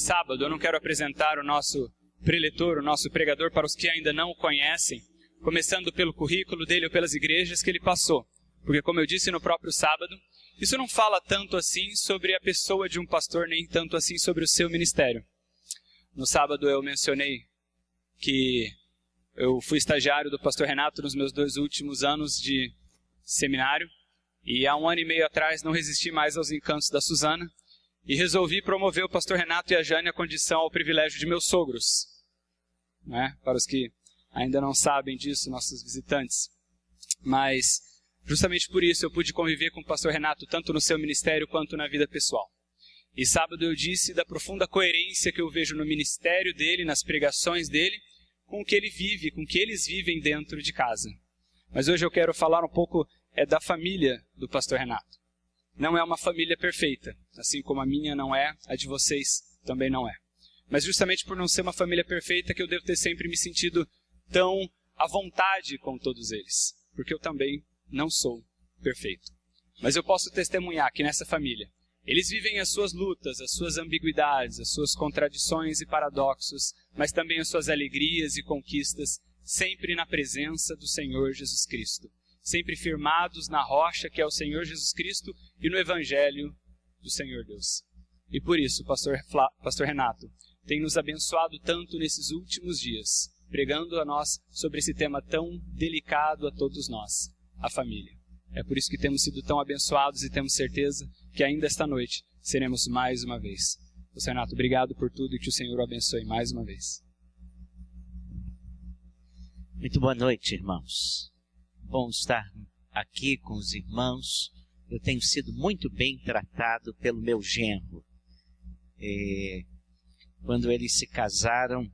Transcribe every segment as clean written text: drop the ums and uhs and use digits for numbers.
sábado eu não quero apresentar o nosso preletor, o nosso pregador para os que ainda não o conhecem, começando pelo currículo dele ou pelas igrejas que ele passou. Porque, como eu disse no próprio sábado, isso não fala tanto assim sobre a pessoa de um pastor, nem tanto assim sobre o seu ministério. No sábado eu mencionei que eu fui estagiário do pastor Renato nos meus 2 últimos anos de seminário, e há 1 ano e meio atrás não resisti mais aos encantos da Suzana, e resolvi promover o pastor Renato e a Jane à condição ao privilégio de meus sogros. Né? Para os que ainda não sabem disso, nossos visitantes. Mas, justamente por isso, eu pude conviver com o pastor Renato tanto no seu ministério quanto na vida pessoal. E sábado eu disse da profunda coerência que eu vejo no ministério dele, nas pregações dele, com o que ele vive, com o que eles vivem dentro de casa. Mas hoje eu quero falar um pouco da família do pastor Renato. Não é uma família perfeita, assim como a minha não é, a de vocês também não é. Mas justamente por não ser uma família perfeita que eu devo ter sempre me sentido tão à vontade com todos eles. Porque eu também não sou perfeito. Mas eu posso testemunhar que nessa família, eles vivem as suas lutas, as suas ambiguidades, as suas contradições e paradoxos, mas também as suas alegrias e conquistas, sempre na presença do Senhor Jesus Cristo. Sempre firmados na rocha que é o Senhor Jesus Cristo e no Evangelho do Senhor Deus. E por isso, o pastor Renato tem nos abençoado tanto nesses últimos dias, pregando a nós sobre esse tema tão delicado a todos nós, a família. É por isso que temos sido tão abençoados e temos certeza que ainda esta noite seremos mais uma vez. Pastor Renato, obrigado por tudo e que o Senhor o abençoe mais uma vez. Muito boa noite, irmãos. Bom estar aqui com os irmãos. Eu tenho sido muito bem tratado pelo meu genro. Quando eles se casaram,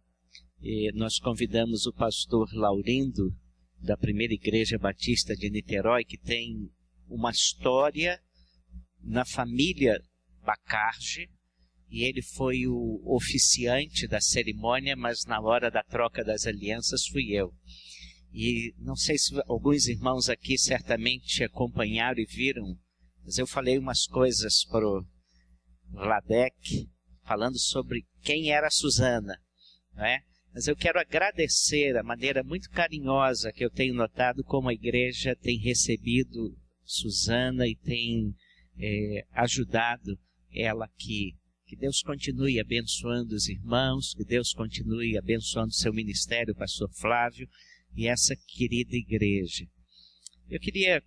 nós convidamos o pastor Laurindo, da Primeira Igreja Batista de Niterói, que tem uma história na família Bacarge, e ele foi o oficiante da cerimônia, mas na hora da troca das alianças fui eu. E não sei se alguns irmãos aqui certamente acompanharam e viram, mas eu falei umas coisas para o Radek, falando sobre quem era a Suzana, não é? Mas eu quero agradecer a maneira muito carinhosa que eu tenho notado como a igreja tem recebido Suzana e tem ajudado ela aqui. Que Deus continue abençoando os irmãos, que Deus continue abençoando o seu ministério, pastor Flávio, e essa querida igreja. Eu queria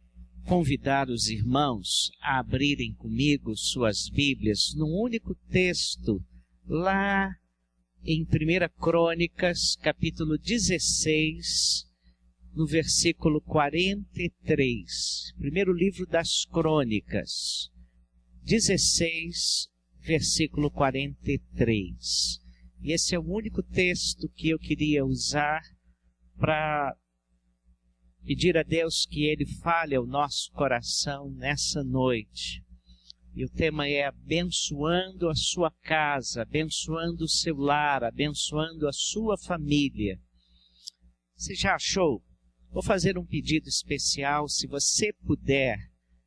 convidar os irmãos a abrirem comigo suas Bíblias num único texto, lá em 1 Crônicas, capítulo 16, no versículo 43. Primeiro livro das Crônicas, 16, versículo 43. E esse é o único texto que eu queria usar para pedir a Deus que Ele fale ao nosso coração nessa noite. E o tema é abençoando a sua casa, abençoando o seu lar, abençoando a sua família. Você já achou? Vou fazer um pedido especial, se você puder,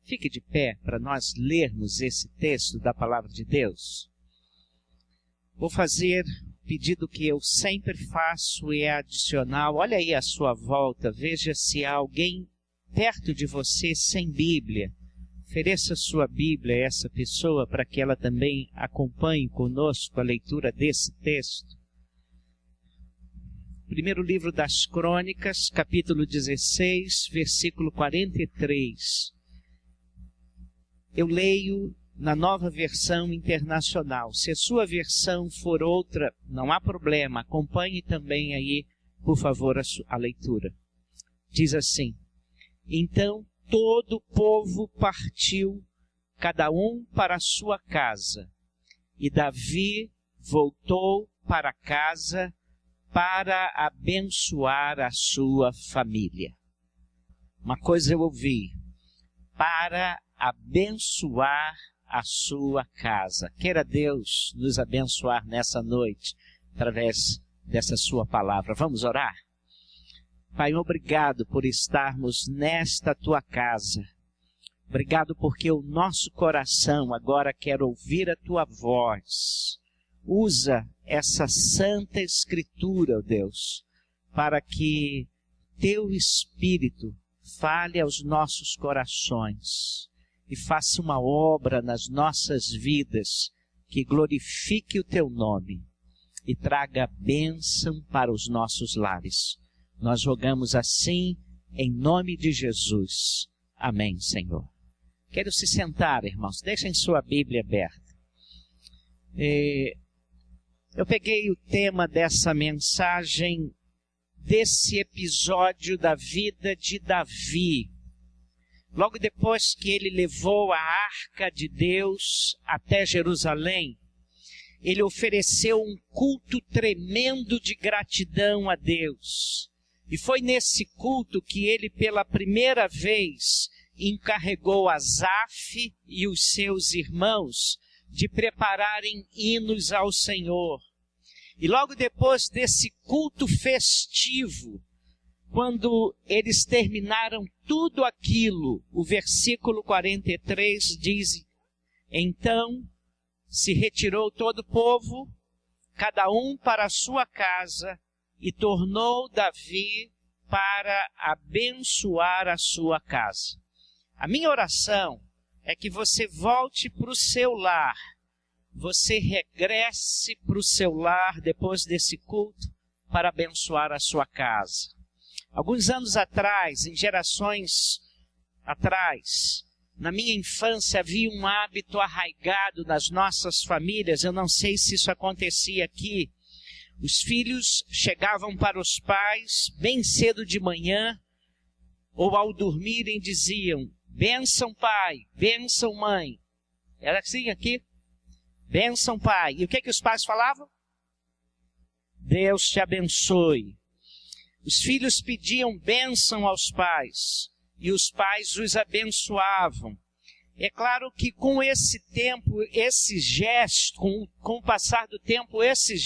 fique de pé para nós lermos esse texto da Palavra de Deus. Vou fazer pedido que eu sempre faço e é adicional. Olha aí à sua volta, veja se há alguém perto de você sem Bíblia. Ofereça sua Bíblia a essa pessoa para que ela também acompanhe conosco a leitura desse texto. Primeiro livro das Crônicas, capítulo 16, versículo 43. Eu leio na Nova Versão Internacional. Se a sua versão for outra, não há problema. Acompanhe também aí, por favor, a leitura. Diz assim: Então todo o povo partiu, cada um para a sua casa. E Davi voltou para casa para abençoar a sua família. Uma coisa eu ouvi: para abençoar a sua casa. Queira Deus nos abençoar nessa noite, através dessa sua palavra. Vamos orar? Pai, obrigado por estarmos nesta tua casa. Obrigado porque o nosso coração agora quer ouvir a tua voz. usa essa santa escritura, ó Deus, para que teu Espírito fale aos nossos corações e faça uma obra nas nossas vidas que glorifique o teu nome e traga bênção para os nossos lares. Nós rogamos assim em nome de Jesus. Amém, Senhor. Quero se sentar, irmãos. Deixem sua Bíblia aberta. Eu peguei o tema dessa mensagem desse episódio da vida de Davi. Logo depois que ele levou a arca de Deus até Jerusalém, ele ofereceu um culto tremendo de gratidão a Deus. E foi nesse culto que ele, pela primeira vez, encarregou Asaf e os seus irmãos de prepararem hinos ao Senhor. E logo depois desse culto festivo, quando eles terminaram tudo aquilo, o versículo 43 diz: então se retirou todo o povo, cada um para a sua casa, e tornou Davi para abençoar a sua casa. A minha oração é que você volte para o seu lar, você regresse para o seu lar depois desse culto para abençoar a sua casa. Alguns anos atrás, em gerações atrás, na minha infância havia um hábito arraigado nas nossas famílias, eu não sei se isso acontecia aqui. Os filhos chegavam para os pais bem cedo de manhã, ou ao dormirem diziam: bênção pai, bênção mãe. Era assim aqui? Bênção pai. E o que os pais falavam? Deus te abençoe. Os filhos pediam bênção aos pais, e os pais os abençoavam. É claro que com esse tempo, esse gesto, com o passar do tempo, esses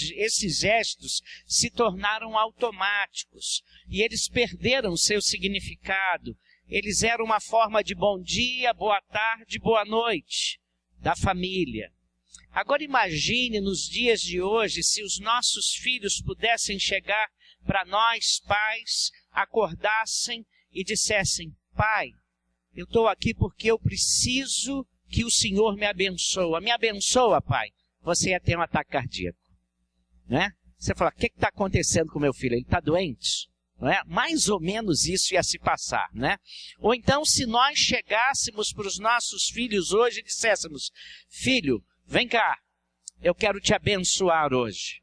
gestos se tornaram automáticos. E eles perderam seu significado. Eles eram uma forma de bom dia, boa tarde, boa noite da família. Agora imagine nos dias de hoje se os nossos filhos pudessem chegar para nós, pais, acordassem e dissessem: pai, eu estou aqui porque eu preciso que o Senhor me abençoe. Me abençoa, pai. Você ia ter um ataque cardíaco, né? Você fala: o que está acontecendo com meu filho? Ele está doente? Não é? Mais ou menos isso ia se passar, né? Ou então, se nós chegássemos para os nossos filhos hoje e disséssemos: filho, vem cá, eu quero te abençoar hoje.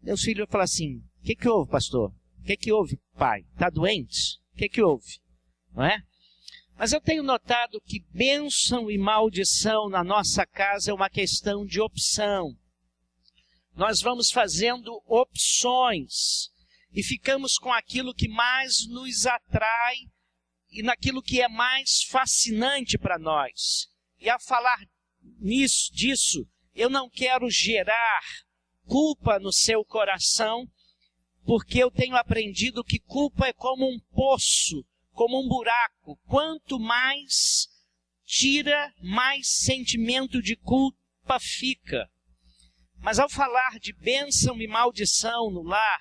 Meus filhos iam falar assim: o que houve, pastor? O que houve, pai? Está doente? O que houve? Não é? Mas eu tenho notado que bênção e maldição na nossa casa é uma questão de opção. Nós vamos fazendo opções e ficamos com aquilo que mais nos atrai e naquilo que é mais fascinante para nós. E ao falar disso, eu não quero gerar culpa no seu coração, porque eu tenho aprendido que culpa é como um poço, como um buraco. Quanto mais tira, mais sentimento de culpa fica. Mas ao falar de bênção e maldição no lar,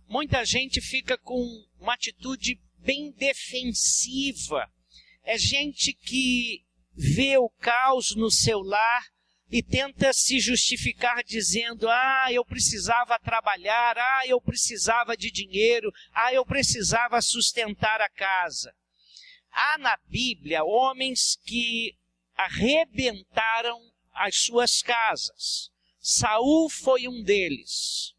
muita gente fica com uma atitude bem defensiva. É gente que vê o caos no seu lar e tenta se justificar dizendo: eu precisava trabalhar, eu precisava de dinheiro, eu precisava sustentar a casa. Há na Bíblia homens que arrebentaram as suas casas. Saul foi um deles.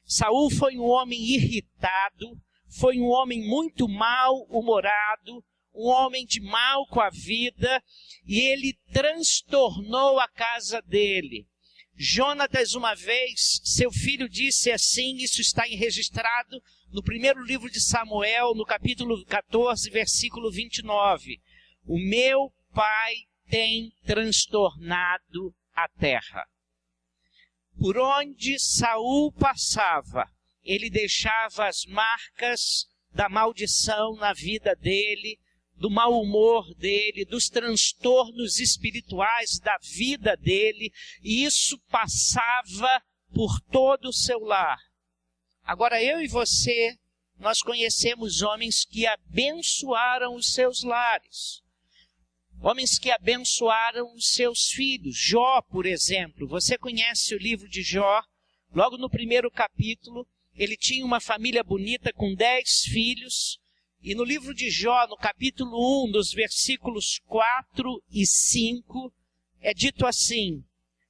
Saul foi um homem irritado, foi um homem muito mal-humorado, um homem de mal com a vida, e ele transtornou a casa dele. Jonatas, uma vez, seu filho disse assim, isso está registrado no primeiro livro de Samuel, no capítulo 14, versículo 29. O meu pai tem transtornado a terra. Por onde Saul passava, ele deixava as marcas da maldição na vida dele, do mau humor dele, dos transtornos espirituais da vida dele, e isso passava por todo o seu lar. Agora, eu e você, nós conhecemos homens que abençoaram os seus lares, homens que abençoaram os seus filhos. Jó, por exemplo, você conhece o livro de Jó? Logo no primeiro capítulo, ele tinha uma família bonita com 10 filhos, e no livro de Jó, no capítulo 1, dos versículos 4 e 5, é dito assim: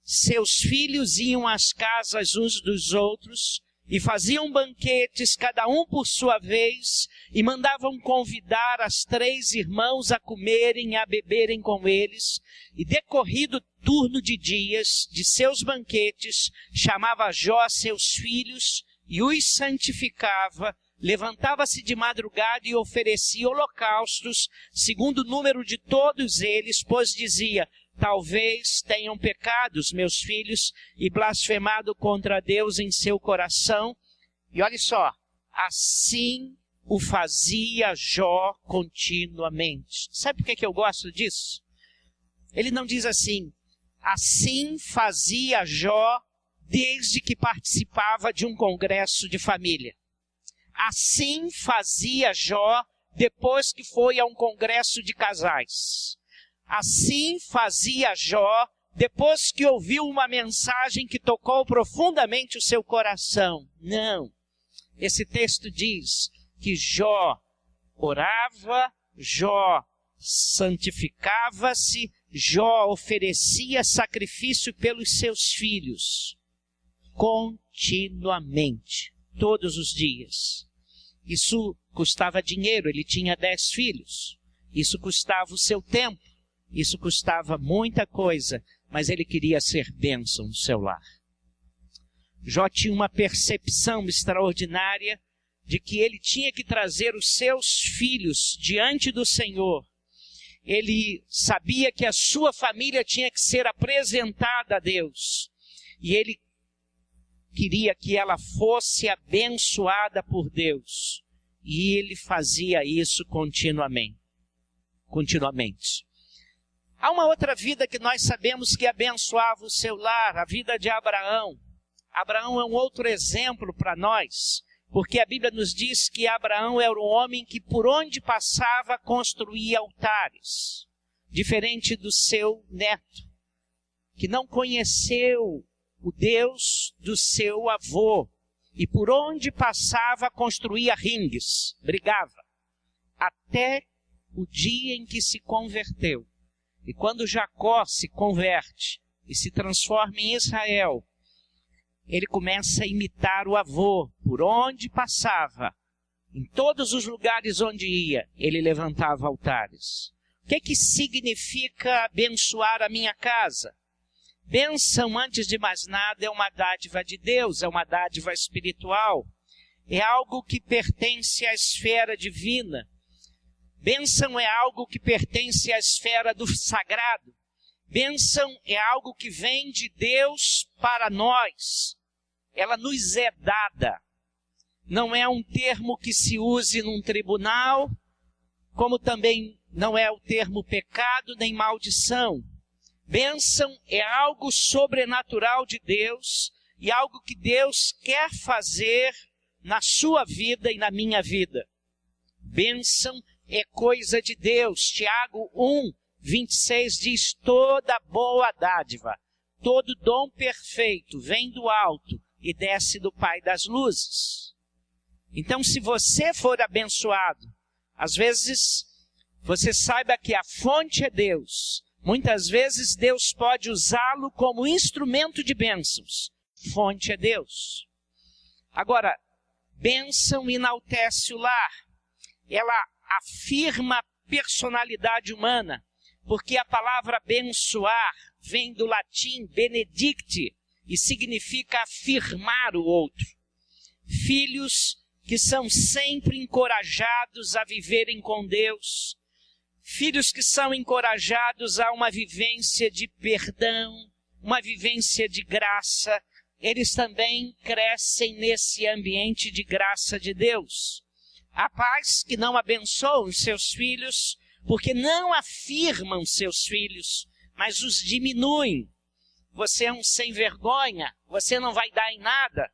seus filhos iam às casas uns dos outros, e faziam banquetes, cada um por sua vez, e mandavam convidar as 3 irmãos a comerem e a beberem com eles. E decorrido turno de dias de seus banquetes, chamava Jó seus filhos e os santificava, levantava-se de madrugada e oferecia holocaustos, segundo o número de todos eles, pois dizia: talvez tenham pecado os meus filhos e blasfemado contra Deus em seu coração. E olha só, assim o fazia Jó continuamente. Sabe por que eu gosto disso? Ele não diz assim: assim fazia Jó desde que participava de um congresso de família. Assim fazia Jó depois que foi a um congresso de casais. Assim fazia Jó depois que ouviu uma mensagem que tocou profundamente o seu coração. Não. Esse texto diz que Jó orava, Jó santificava-se, Jó oferecia sacrifício pelos seus filhos continuamente, todos os dias. Isso custava dinheiro, ele tinha 10 filhos. Isso custava o seu tempo. Isso custava muita coisa, mas ele queria ser bênção no seu lar. Jó tinha uma percepção extraordinária de que ele tinha que trazer os seus filhos diante do Senhor. Ele sabia que a sua família tinha que ser apresentada a Deus. E ele queria que ela fosse abençoada por Deus. E ele fazia isso continuamente. Há uma outra vida que nós sabemos que abençoava o seu lar, a vida de Abraão. Abraão é um outro exemplo para nós, porque a Bíblia nos diz que Abraão era um homem que por onde passava construía altares, diferente do seu neto, que não conheceu o Deus do seu avô, e por onde passava construía ringues, brigava, até o dia em que se converteu. E quando Jacó se converte e se transforma em Israel, ele começa a imitar o avô. Por onde passava, em todos os lugares onde ia, ele levantava altares. O que significa abençoar a minha casa? Bênção, antes de mais nada, é uma dádiva de Deus, é uma dádiva espiritual. É algo que pertence à esfera divina. Bênção é algo que pertence à esfera do sagrado. Bênção é algo que vem de Deus para nós. Ela nos é dada. Não é um termo que se use num tribunal, como também não é o termo pecado nem maldição. Bênção é algo sobrenatural de Deus e algo que Deus quer fazer na sua vida e na minha vida. Bênção é coisa de Deus. Tiago 1:26 diz: toda boa dádiva, todo dom perfeito vem do alto e desce do Pai das luzes. Então, se você for abençoado, às vezes você saiba que a fonte é Deus. Muitas vezes Deus pode usá-lo como instrumento de bênçãos. Fonte é Deus. Agora, bênção enaltece o lar. Ela afirma a personalidade humana, porque a palavra abençoar vem do latim benedicti e significa afirmar o outro. Filhos que são sempre encorajados a viverem com Deus, filhos que são encorajados a uma vivência de perdão, uma vivência de graça, eles também crescem nesse ambiente de graça de Deus. Há pais que não abençoam os seus filhos porque não afirmam seus filhos, mas os diminuem. Você é um sem vergonha, você não vai dar em nada,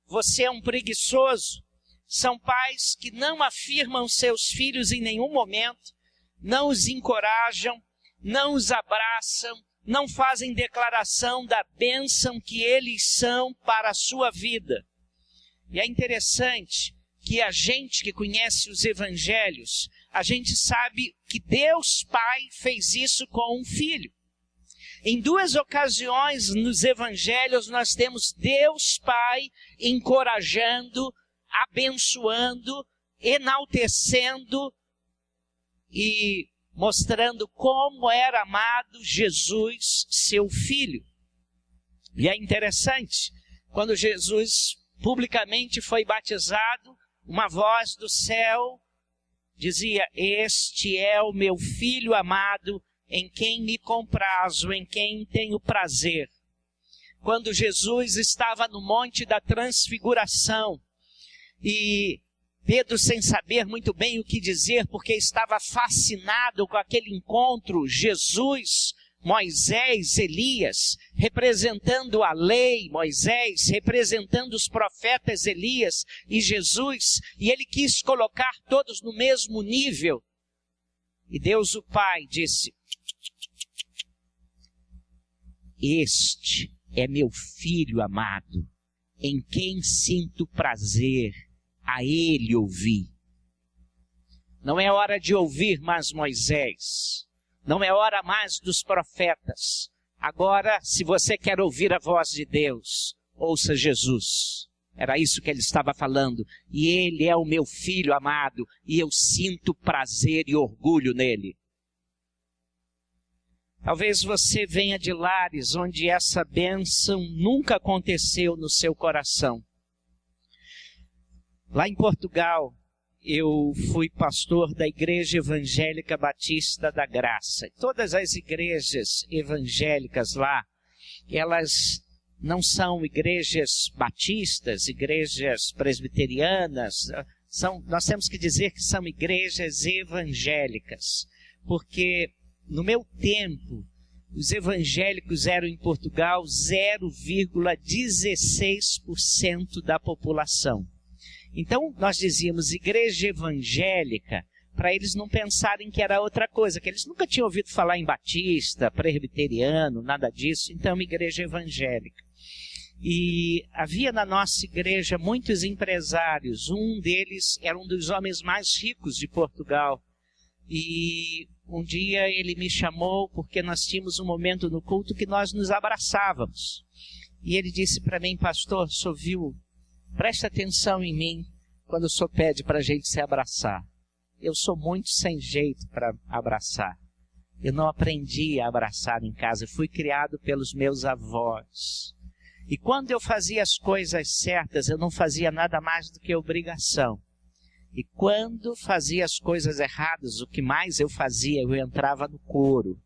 você é um preguiçoso. São pais que não afirmam seus filhos em nenhum momento, não os encorajam, não os abraçam, não fazem declaração da bênção que eles são para a sua vida. E é interessante que a gente que conhece os evangelhos, a gente sabe que Deus Pai fez isso com um filho. Em 2 ocasiões nos evangelhos nós temos Deus Pai encorajando, abençoando, enaltecendo e mostrando como era amado Jesus, seu filho. E é interessante, quando Jesus publicamente foi batizado, uma voz do céu dizia: este é o meu filho amado, em quem me comprazo, em quem tenho prazer. Quando Jesus estava no Monte da Transfiguração, e Pedro, sem saber muito bem o que dizer, porque estava fascinado com aquele encontro, Jesus, Moisés, Elias, representando a lei, Moisés, representando os profetas Elias e Jesus, e ele quis colocar todos no mesmo nível. E Deus o Pai disse: este é meu filho amado, em quem sinto prazer, a ele ouvi. Não é hora de ouvir mais Moisés, não é hora mais dos profetas. Agora, se você quer ouvir a voz de Deus, ouça Jesus. Era isso que ele estava falando. E ele é o meu filho amado, e eu sinto prazer e orgulho nele. Talvez você venha de lares onde essa bênção nunca aconteceu no seu coração. Lá em Portugal, eu fui pastor da Igreja Evangélica Batista da Graça. Todas as igrejas evangélicas lá, elas não são igrejas batistas, igrejas presbiterianas. Nós temos que dizer que são igrejas evangélicas, porque no meu tempo, os evangélicos eram em Portugal 0,16% da população. Então, nós dizíamos igreja evangélica, para eles não pensarem que era outra coisa, que eles nunca tinham ouvido falar em batista, presbiteriano, nada disso. Então, uma igreja evangélica. E havia na nossa igreja muitos empresários. Um deles era um dos homens mais ricos de Portugal. E um dia ele me chamou porque nós tínhamos um momento no culto que nós nos abraçávamos. E ele disse para mim: pastor, o senhor viu? Presta atenção em mim quando o senhor pede para a gente se abraçar. Eu sou muito sem jeito para abraçar. Eu não aprendi a abraçar em casa. Eu fui criado pelos meus avós. E quando eu fazia as coisas certas, eu não fazia nada mais do que obrigação. E quando fazia as coisas erradas, o que mais eu fazia? Eu entrava no coro.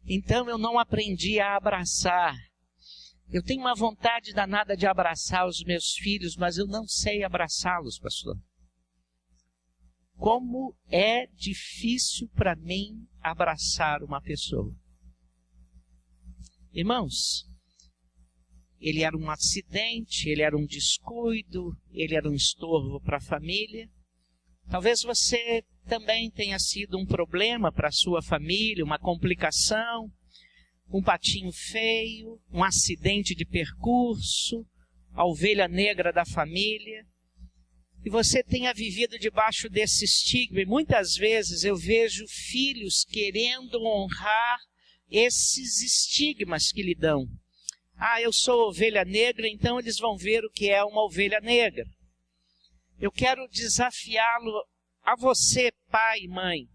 Então eu não aprendi a abraçar. Eu tenho uma vontade danada de abraçar os meus filhos, mas eu não sei abraçá-los, pastor. Como é difícil para mim abraçar uma pessoa. Irmãos, ele era um acidente, ele era um descuido, ele era um estorvo para a família. Talvez você também tenha sido um problema para a sua família, uma complicação, um patinho feio, um acidente de percurso, a ovelha negra da família. E você tenha vivido debaixo desse estigma. E muitas vezes eu vejo filhos querendo honrar esses estigmas que lhe dão. Ah, eu sou ovelha negra, então eles vão ver o que é uma ovelha negra. Eu quero desafiá-lo, a você, pai e mãe,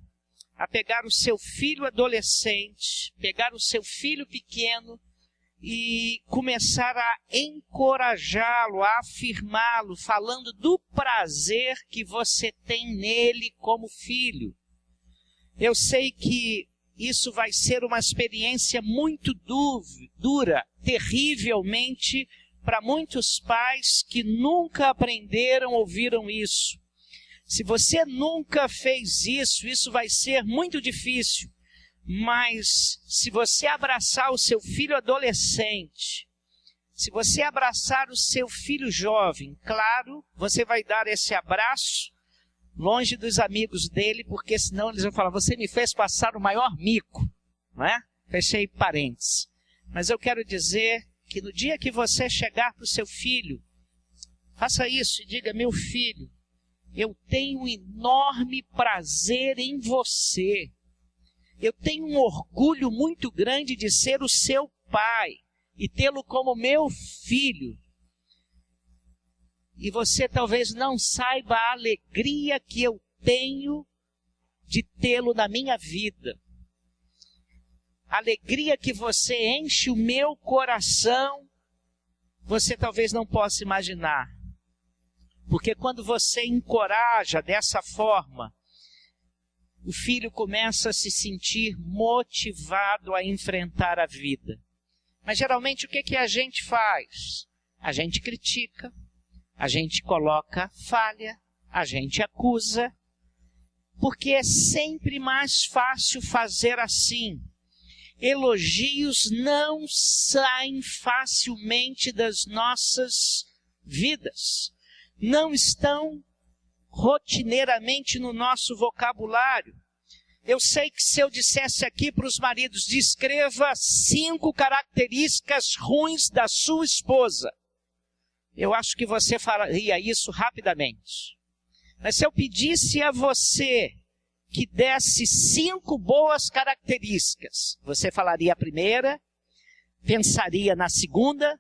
a pegar o seu filho adolescente, pegar o seu filho pequeno e começar a encorajá-lo, a afirmá-lo, falando do prazer que você tem nele como filho. Eu sei que isso vai ser uma experiência muito dura, terrivelmente, para muitos pais que nunca aprenderam, ouviram isso. Se você nunca fez isso, isso vai ser muito difícil. Mas se você abraçar o seu filho adolescente, se você abraçar o seu filho jovem, claro, você vai dar esse abraço longe dos amigos dele, porque senão eles vão falar, você me fez passar o maior mico, não é? Fechei parênteses. Mas eu quero dizer que no dia que você chegar para o seu filho, faça isso e diga, meu filho, eu tenho um enorme prazer em você. Eu tenho um orgulho muito grande de ser o seu pai e tê-lo como meu filho. E você talvez não saiba a alegria que eu tenho de tê-lo na minha vida. A alegria que você enche o meu coração, você talvez não possa imaginar. Porque quando você encoraja dessa forma, o filho começa a se sentir motivado a enfrentar a vida. Mas geralmente o que a gente faz? A gente critica, a gente coloca falha, a gente acusa, porque é sempre mais fácil fazer assim. Elogios não saem facilmente das nossas vidas, não estão rotineiramente no nosso vocabulário. Eu sei que se eu dissesse aqui para os maridos, descreva 5 características ruins da sua esposa, eu acho que você faria isso rapidamente. Mas se eu pedisse a você que desse 5 boas características, você falaria a primeira, pensaria na segunda,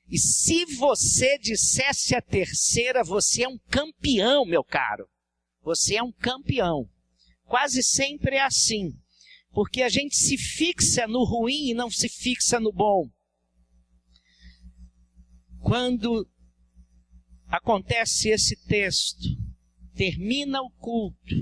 e se você dissesse a terceira, você é um campeão, meu caro. Você é um campeão. Quase sempre é assim, porque a gente se fixa no ruim e não se fixa no bom. Quando acontece esse texto, termina o culto,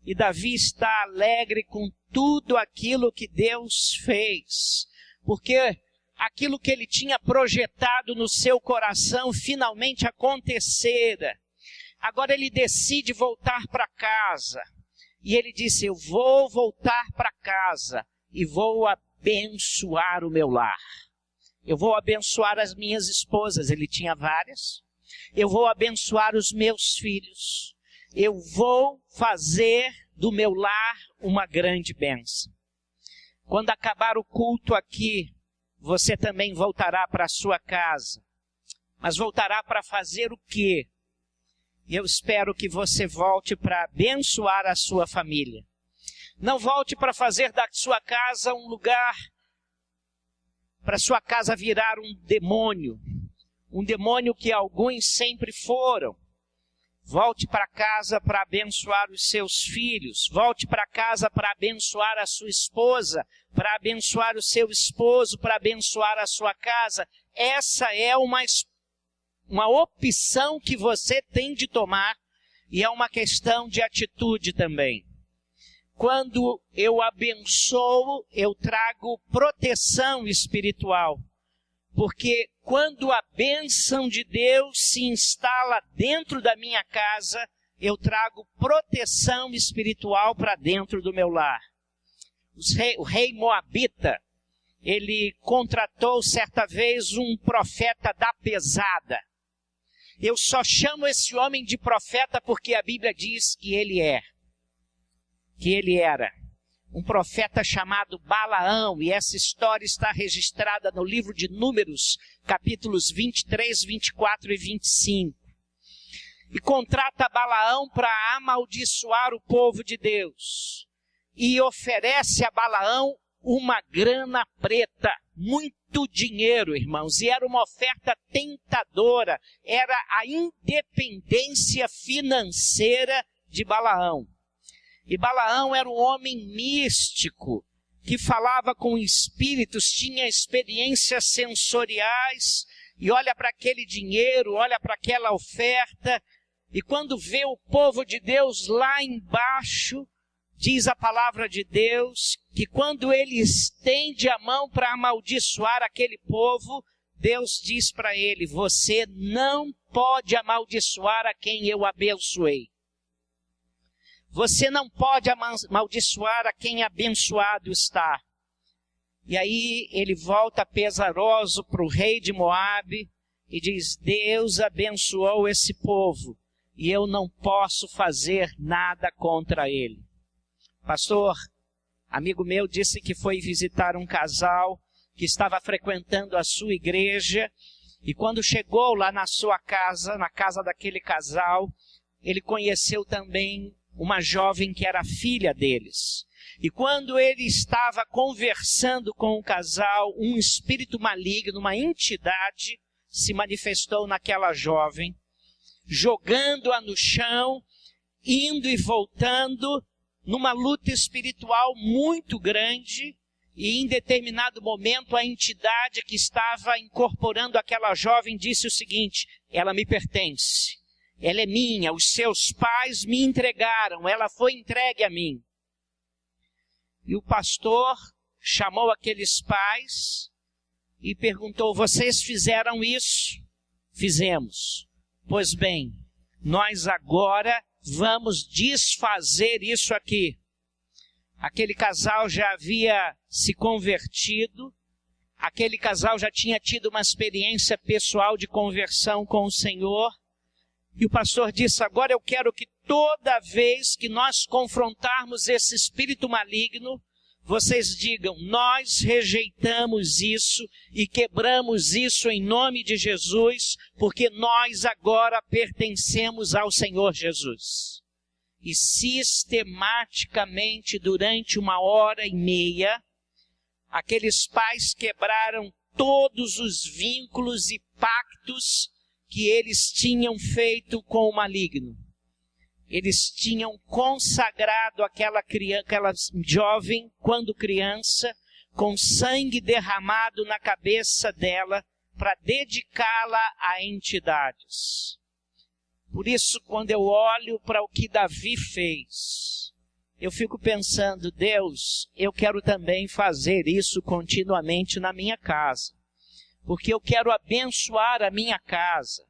e Davi está alegre com tudo aquilo que Deus fez, porque aquilo que ele tinha projetado no seu coração finalmente acontecera. Agora ele decide voltar para casa. E ele disse, eu vou voltar para casa e vou abençoar o meu lar. Eu vou abençoar as minhas esposas, ele tinha várias. Eu vou abençoar os meus filhos. Eu vou fazer do meu lar uma grande bênção. Quando acabar o culto aqui, você também voltará para a sua casa. Mas voltará para fazer o quê? E eu espero que você volte para abençoar a sua família. Não volte para fazer da sua casa um lugar, para sua casa virar um demônio que alguns sempre foram. Volte para casa para abençoar os seus filhos. Volte para casa para abençoar a sua esposa, para abençoar o seu esposo, para abençoar a sua casa. Essa é uma opção que você tem de tomar e é uma questão de atitude também. Quando eu abençoo, eu trago proteção espiritual. Porque quando a bênção de Deus se instala dentro da minha casa, eu trago proteção espiritual para dentro do meu lar. O rei Moabita, ele contratou certa vez um profeta da pesada. Eu só chamo esse homem de profeta porque a Bíblia diz que ele era um profeta chamado Balaão, e essa história está registrada no livro de Números, capítulos 23, 24 e 25. E contrata Balaão para amaldiçoar o povo de Deus. E oferece a Balaão uma grana preta, muito dinheiro, irmãos, e era uma oferta tentadora, era a independência financeira de Balaão. E Balaão era um homem místico, que falava com espíritos, tinha experiências sensoriais, e olha para aquele dinheiro, olha para aquela oferta, e quando vê o povo de Deus lá embaixo, diz a palavra de Deus, que quando ele estende a mão para amaldiçoar aquele povo, Deus diz para ele, você não pode amaldiçoar a quem eu abençoei. Você não pode amaldiçoar a quem abençoado está. E aí ele volta pesaroso para o rei de Moabe e diz: Deus abençoou esse povo e eu não posso fazer nada contra ele. Pastor, amigo meu disse que foi visitar um casal que estava frequentando a sua igreja, e quando chegou lá na sua casa, na casa daquele casal, ele conheceu também uma jovem que era filha deles. E quando ele estava conversando com o casal, um espírito maligno, uma entidade, se manifestou naquela jovem, jogando-a no chão, indo e voltando, numa luta espiritual muito grande, e em determinado momento a entidade que estava incorporando aquela jovem disse o seguinte: ela me pertence, ela é minha, os seus pais me entregaram, ela foi entregue a mim. E o pastor chamou aqueles pais e perguntou: vocês fizeram isso? Fizemos. Pois bem, nós agora vamos desfazer isso aqui. Aquele casal já havia se convertido, aquele casal já tinha tido uma experiência pessoal de conversão com o Senhor, e o pastor disse: agora eu quero que toda vez que nós confrontarmos esse espírito maligno, vocês digam: nós rejeitamos isso e quebramos isso em nome de Jesus, porque nós agora pertencemos ao Senhor Jesus. E sistematicamente, durante 1h30, aqueles pais quebraram todos os vínculos e pactos que eles tinham feito com o maligno. Eles tinham consagrado aquela jovem, quando criança, com sangue derramado na cabeça dela, para dedicá-la a entidades. Por isso, quando eu olho para o que Davi fez, eu fico pensando: Deus, eu quero também fazer isso continuamente na minha casa, porque eu quero abençoar a minha casa,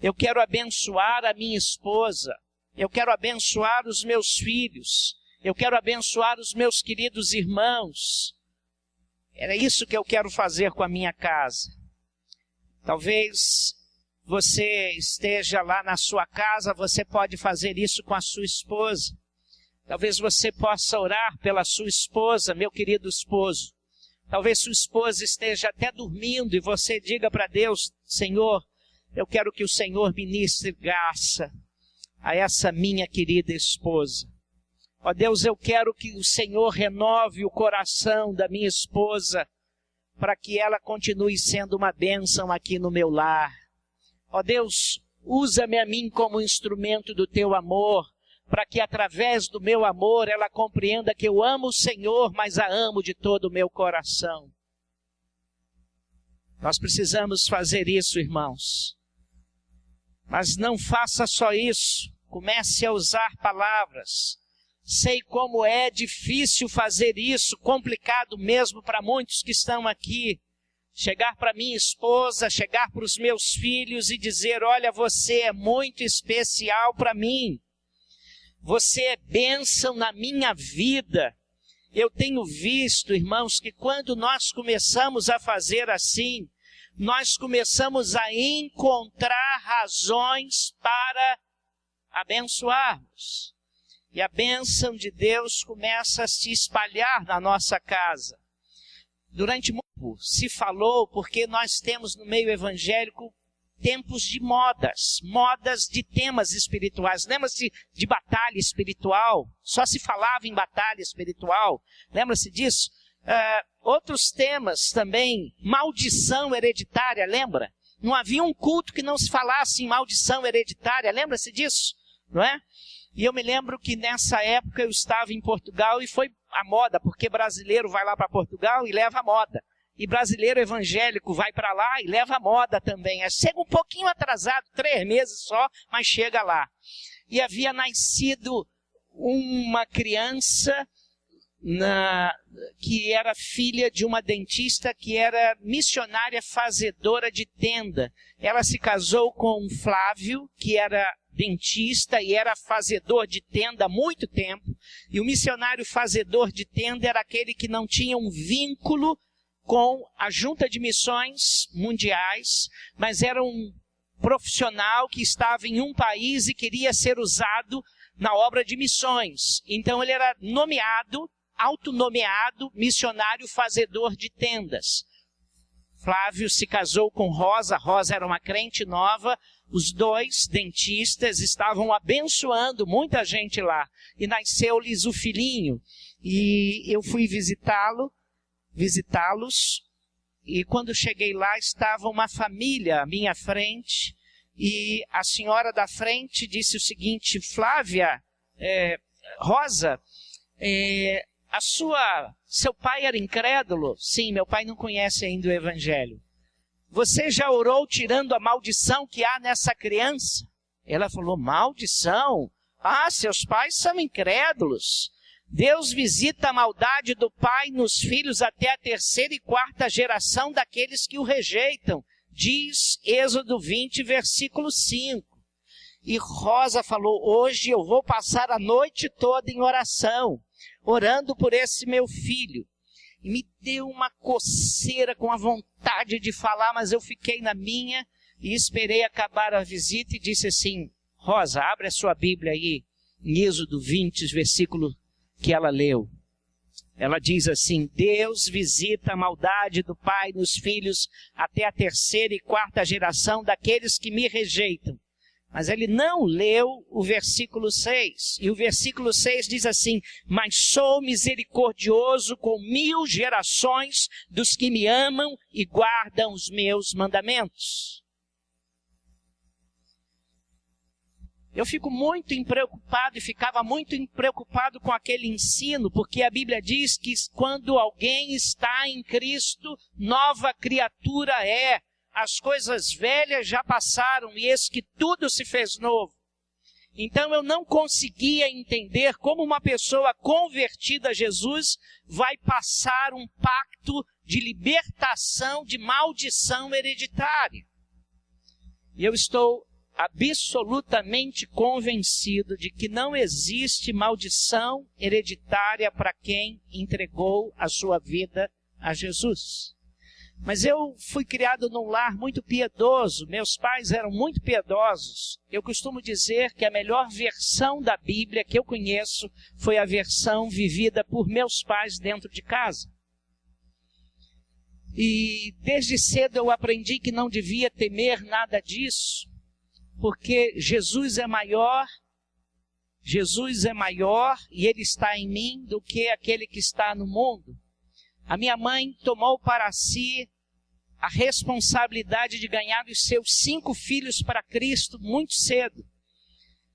eu quero abençoar a minha esposa, eu quero abençoar os meus filhos, eu quero abençoar os meus queridos irmãos. Era isso que eu quero fazer com a minha casa. Talvez você esteja lá na sua casa, você pode fazer isso com a sua esposa. Talvez você possa orar pela sua esposa, meu querido esposo. Talvez sua esposa esteja até dormindo e você diga para Deus: Senhor, eu quero que o Senhor ministre graça a essa minha querida esposa. Ó Deus, eu quero que o Senhor renove o coração da minha esposa, para que ela continue sendo uma bênção aqui no meu lar. Ó Deus, usa-me a mim como instrumento do teu amor, para que através do meu amor ela compreenda que eu amo o Senhor, mas a amo de todo o meu coração. Nós precisamos fazer isso, irmãos. Mas não faça só isso, comece a usar palavras. Sei como é difícil fazer isso, complicado mesmo para muitos que estão aqui. Chegar para minha esposa, chegar para os meus filhos e dizer: olha, você é muito especial para mim. Você é bênção na minha vida. Eu tenho visto, irmãos, que quando nós começamos a fazer assim, nós começamos a encontrar razões para abençoarmos. E a bênção de Deus começa a se espalhar na nossa casa. Durante muito tempo se falou, porque nós temos no meio evangélico tempos de modas de temas espirituais. Lembra-se de batalha espiritual? Só se falava em batalha espiritual. Lembra-se disso? Outros temas também, maldição hereditária, lembra? Não havia um culto que não se falasse em maldição hereditária, lembra-se disso? Não é? E eu me lembro que nessa época eu estava em Portugal e foi a moda, porque brasileiro vai lá para Portugal e leva a moda. E brasileiro evangélico vai para lá e leva a moda também. Chega um pouquinho atrasado, 3 meses só, mas chega lá. E havia nascido uma criança que era filha de uma dentista que era missionária fazedora de tenda. Ela se casou com um Flávio, que era dentista e era fazedor de tenda há muito tempo. E o missionário fazedor de tenda era aquele que não tinha um vínculo com a Junta de Missões Mundiais, mas era um profissional que estava em um país e queria ser usado na obra de missões. Então ele era nomeado, autonomeado, missionário fazedor de tendas. Flávio se casou com Rosa, Rosa era uma crente nova, os dois dentistas estavam abençoando muita gente lá, e nasceu-lhes o filhinho, e eu fui visitá-los, e quando cheguei lá estava uma família à minha frente, e a senhora da frente disse o seguinte: Flávia, Rosa, seu pai era incrédulo? Sim, meu pai não conhece ainda o evangelho. Você já orou tirando a maldição que há nessa criança? Ela falou: maldição? Ah, seus pais são incrédulos. Deus visita a maldade do pai nos filhos até a 3ª e 4ª geração daqueles que o rejeitam. Diz Êxodo 20, versículo 5. E Rosa falou: hoje eu vou passar a noite toda em oração, orando por esse meu filho. E me deu uma coceira com a vontade de falar, mas eu fiquei na minha e esperei acabar a visita e disse assim: Rosa, abre a sua Bíblia aí, em Êxodo 20, versículo que ela leu. Ela diz assim: Deus visita a maldade do pai nos filhos até a 3ª e 4ª geração daqueles que me rejeitam. Mas ele não leu o versículo 6. E o versículo 6 diz assim: mas sou misericordioso com 1000 gerações dos que me amam e guardam os meus mandamentos. Eu fico muito preocupado e ficava muito preocupado com aquele ensino, porque a Bíblia diz que quando alguém está em Cristo, nova criatura é. As coisas velhas já passaram e eis que tudo se fez novo. Então eu não conseguia entender como uma pessoa convertida a Jesus vai passar um pacto de libertação de maldição hereditária. E eu estou absolutamente convencido de que não existe maldição hereditária para quem entregou a sua vida a Jesus. Mas eu fui criado num lar muito piedoso, meus pais eram muito piedosos. Eu costumo dizer que a melhor versão da Bíblia que eu conheço foi a versão vivida por meus pais dentro de casa. E desde cedo eu aprendi que não devia temer nada disso, porque Jesus é maior e Ele está em mim do que aquele que está no mundo. A minha mãe tomou para si a responsabilidade de ganhar os seus 5 filhos para Cristo muito cedo.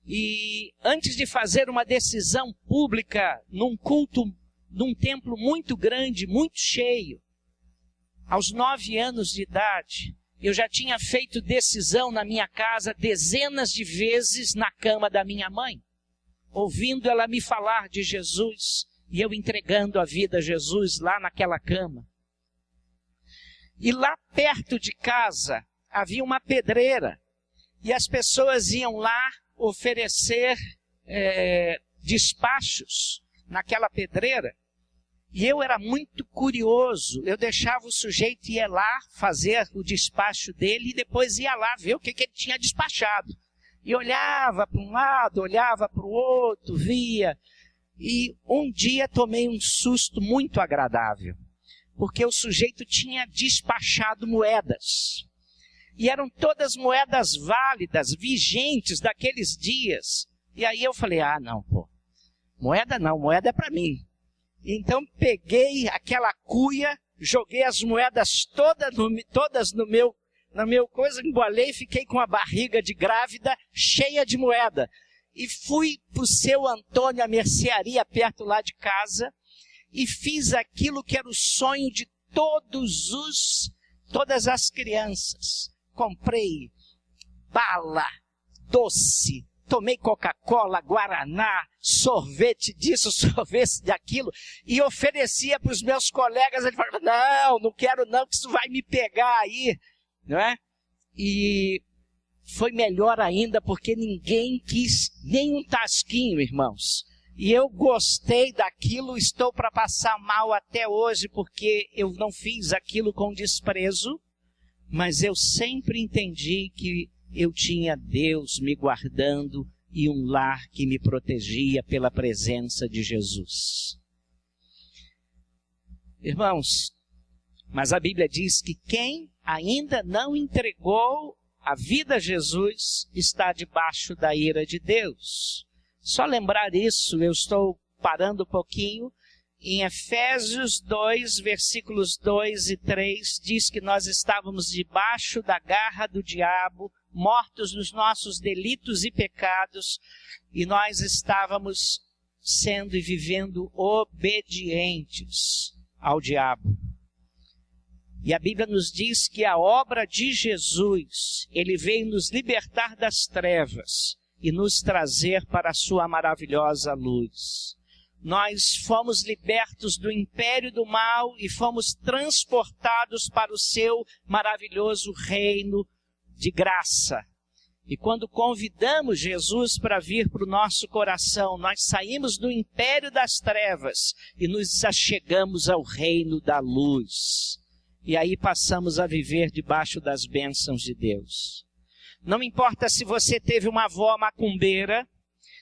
E antes de fazer uma decisão pública num culto, num templo muito grande, muito cheio, aos 9 anos de idade, eu já tinha feito decisão na minha casa dezenas de vezes na cama da minha mãe, ouvindo ela me falar de Jesus e eu entregando a vida a Jesus lá naquela cama. E lá perto de casa havia uma pedreira e as pessoas iam lá oferecer despachos naquela pedreira. E eu era muito curioso, eu deixava o sujeito ir lá fazer o despacho dele e depois ia lá ver o que ele tinha despachado. E olhava para um lado, olhava para o outro, via. E um dia tomei um susto muito agradável, porque o sujeito tinha despachado moedas. E eram todas moedas válidas, vigentes daqueles dias. E aí eu falei: ah, não, pô, moeda não, moeda é para mim. Então peguei aquela cuia, joguei as moedas todas no meu coisa, embolei e fiquei com a barriga de grávida cheia de moeda. E fui para o seu Antônio, a mercearia perto lá de casa, e fiz aquilo que era o sonho de todas as crianças. Comprei bala, doce, tomei Coca-Cola, Guaraná, sorvete disso, sorvete daquilo, e oferecia para os meus colegas. Ele falava: não quero não, que isso vai me pegar aí, não é? E foi melhor ainda porque ninguém quis nem um tasquinho, irmãos. E eu gostei daquilo, estou para passar mal até hoje porque eu não fiz aquilo com desprezo, mas eu sempre entendi que eu tinha Deus me guardando e um lar que me protegia pela presença de Jesus. Irmãos, mas a Bíblia diz que quem ainda não entregou a vida a Jesus está debaixo da ira de Deus. Só lembrar isso, eu estou parando um pouquinho. Em Efésios 2, versículos 2 e 3, diz que nós estávamos debaixo da garra do diabo, mortos nos nossos delitos e pecados, e nós estávamos sendo e vivendo obedientes ao diabo. E a Bíblia nos diz que a obra de Jesus, ele veio nos libertar das trevas e nos trazer para a sua maravilhosa luz. Nós fomos libertos do império do mal e fomos transportados para o seu maravilhoso reino de graça. E quando convidamos Jesus para vir para o nosso coração, nós saímos do império das trevas e nos achegamos ao reino da luz. E aí passamos a viver debaixo das bênçãos de Deus. Não importa se você teve uma avó macumbeira,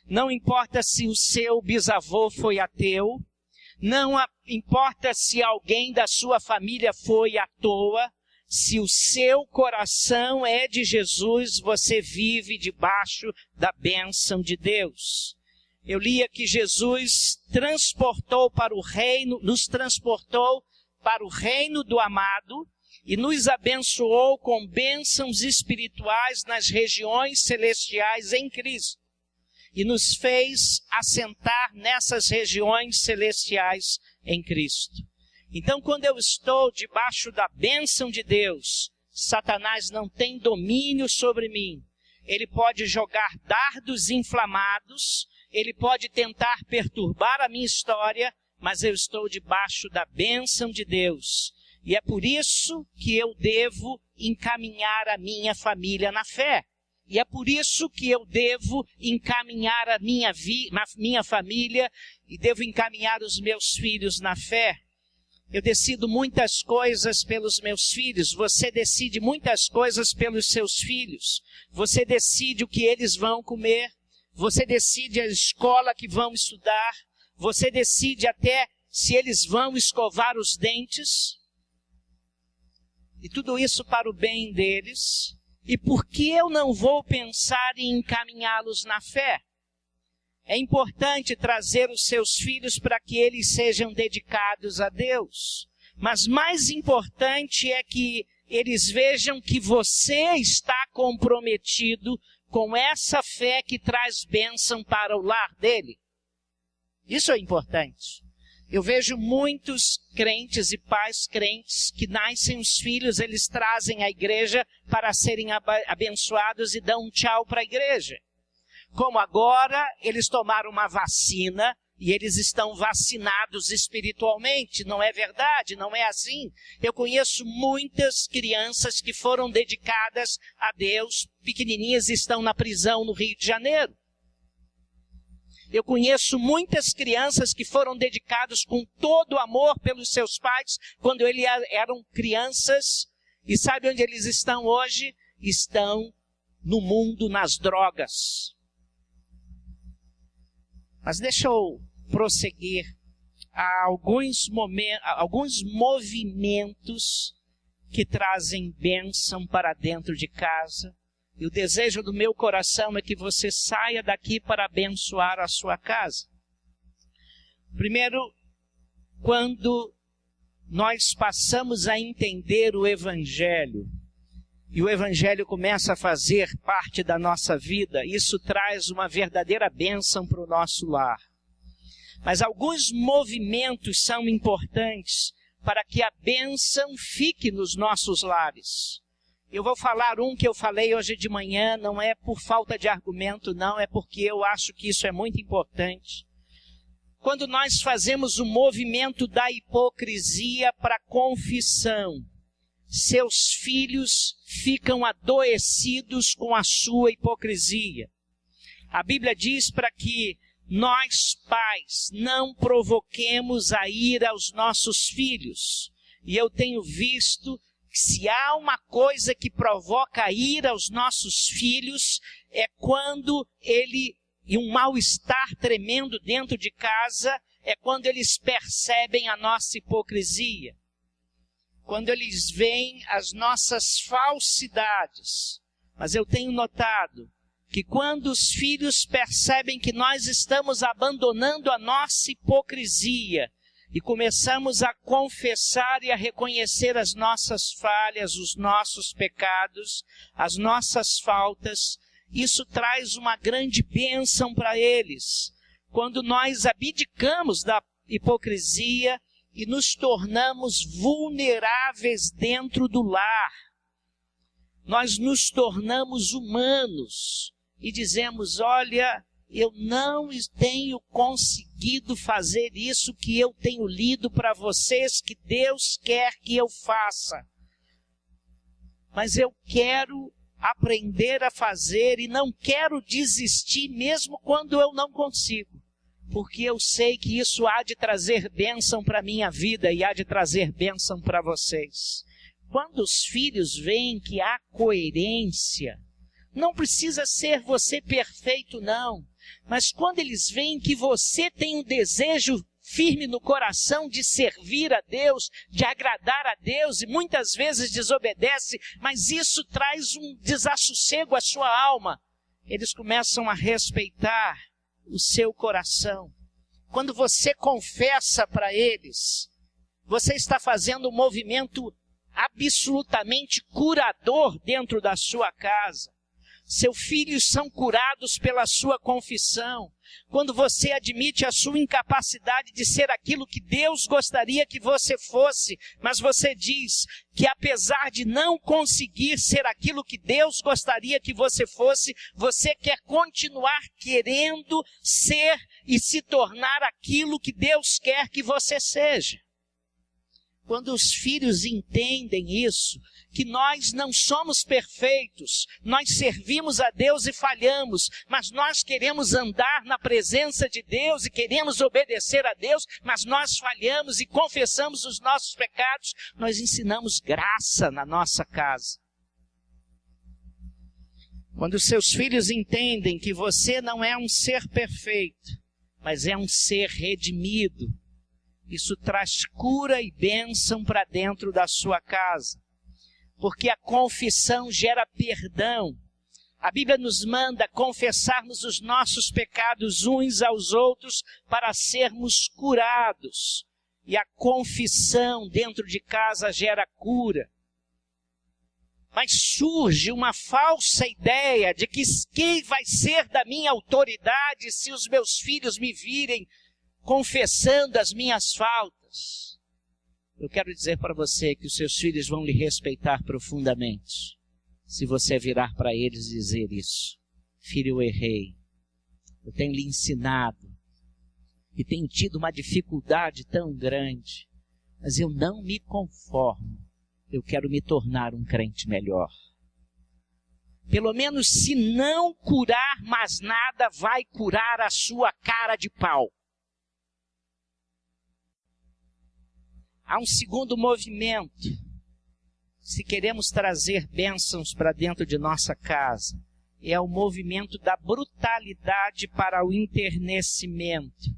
não importa se o seu bisavô foi ateu, não importa se alguém da sua família foi à toa, se o seu coração é de Jesus, você vive debaixo da bênção de Deus. Eu lia que Jesus transportou para o reino, nos transportou para o reino do amado e nos abençoou com bênçãos espirituais nas regiões celestiais em Cristo. E nos fez assentar nessas regiões celestiais em Cristo. Então, quando eu estou debaixo da bênção de Deus, Satanás não tem domínio sobre mim. Ele pode jogar dardos inflamados, ele pode tentar perturbar a minha história, mas eu estou debaixo da bênção de Deus. E é por isso que eu devo encaminhar a minha família na fé. E é por isso que eu devo encaminhar a minha família e devo encaminhar os meus filhos na fé. Eu decido muitas coisas pelos meus filhos, você decide muitas coisas pelos seus filhos. Você decide o que eles vão comer, você decide a escola que vão estudar, você decide até se eles vão escovar os dentes. E tudo isso para o bem deles. E por que eu não vou pensar em encaminhá-los na fé? É importante trazer os seus filhos para que eles sejam dedicados a Deus. Mas mais importante é que eles vejam que você está comprometido com essa fé que traz bênção para o lar dele. Isso é importante. Eu vejo muitos crentes e pais crentes que nascem os filhos, eles trazem à igreja para serem abençoados e dão um tchau para a igreja. Como agora eles tomaram uma vacina e eles estão vacinados espiritualmente. Não é verdade, não é assim. Eu conheço muitas crianças que foram dedicadas a Deus, pequenininhas, estão na prisão no Rio de Janeiro. Eu conheço muitas crianças que foram dedicadas com todo amor pelos seus pais quando eles eram crianças. E sabe onde eles estão hoje? Estão no mundo, nas drogas. Mas deixa eu prosseguir. Há alguns movimentos que trazem bênção para dentro de casa. E o desejo do meu coração é que você saia daqui para abençoar a sua casa. Primeiro, quando nós passamos a entender o Evangelho, e o Evangelho começa a fazer parte da nossa vida, isso traz uma verdadeira bênção para o nosso lar. Mas alguns movimentos são importantes para que a bênção fique nos nossos lares. Eu vou falar um que eu falei hoje de manhã, não é por falta de argumento, não, é porque eu acho que isso é muito importante. Quando nós fazemos o movimento da hipocrisia para confissão, seus filhos ficam adoecidos com a sua hipocrisia. A Bíblia diz para que nós, pais, não provoquemos a ira aos nossos filhos. E eu tenho visto que se há uma coisa que provoca a ira aos nossos filhos, é quando e um mal-estar tremendo dentro de casa, é quando eles percebem a nossa hipocrisia. Quando eles veem as nossas falsidades. Mas eu tenho notado que quando os filhos percebem que nós estamos abandonando a nossa hipocrisia e começamos a confessar e a reconhecer as nossas falhas, os nossos pecados, as nossas faltas, isso traz uma grande bênção para eles. Quando nós abdicamos da hipocrisia e nos tornamos vulneráveis dentro do lar, nós nos tornamos humanos. E dizemos, olha, eu não tenho conseguido fazer isso que eu tenho lido para vocês, que Deus quer que eu faça. Mas eu quero aprender a fazer e não quero desistir mesmo quando eu não consigo. Porque eu sei que isso há de trazer bênção para a minha vida e há de trazer bênção para vocês. Quando os filhos veem que há coerência, não precisa ser você perfeito, não. Mas quando eles veem que você tem um desejo firme no coração de servir a Deus, de agradar a Deus, e muitas vezes desobedece, mas isso traz um desassossego à sua alma, eles começam a respeitar o seu coração. Quando você confessa para eles, você está fazendo um movimento absolutamente curador dentro da sua casa. Seus filhos são curados pela sua confissão. Quando você admite a sua incapacidade de ser aquilo que Deus gostaria que você fosse, mas você diz que apesar de não conseguir ser aquilo que Deus gostaria que você fosse, você quer continuar querendo ser e se tornar aquilo que Deus quer que você seja. Quando os filhos entendem isso, que nós não somos perfeitos, nós servimos a Deus e falhamos, mas nós queremos andar na presença de Deus e queremos obedecer a Deus, mas nós falhamos e confessamos os nossos pecados, nós ensinamos graça na nossa casa. Quando os seus filhos entendem que você não é um ser perfeito, mas é um ser redimido, isso traz cura e bênção para dentro da sua casa. Porque a confissão gera perdão. A Bíblia nos manda confessarmos os nossos pecados uns aos outros para sermos curados. E a confissão dentro de casa gera cura. Mas surge uma falsa ideia de que quem vai ser da minha autoridade se os meus filhos me virem confessando as minhas faltas. Eu quero dizer para você que os seus filhos vão lhe respeitar profundamente se você virar para eles e dizer isso. Filho, eu errei. Eu tenho lhe ensinado e tenho tido uma dificuldade tão grande, mas eu não me conformo. Eu quero me tornar um crente melhor. Pelo menos se não curar mais nada, vai curar a sua cara de pau. Há um segundo movimento. Se queremos trazer bênçãos para dentro de nossa casa, é o movimento da brutalidade para o enternecimento.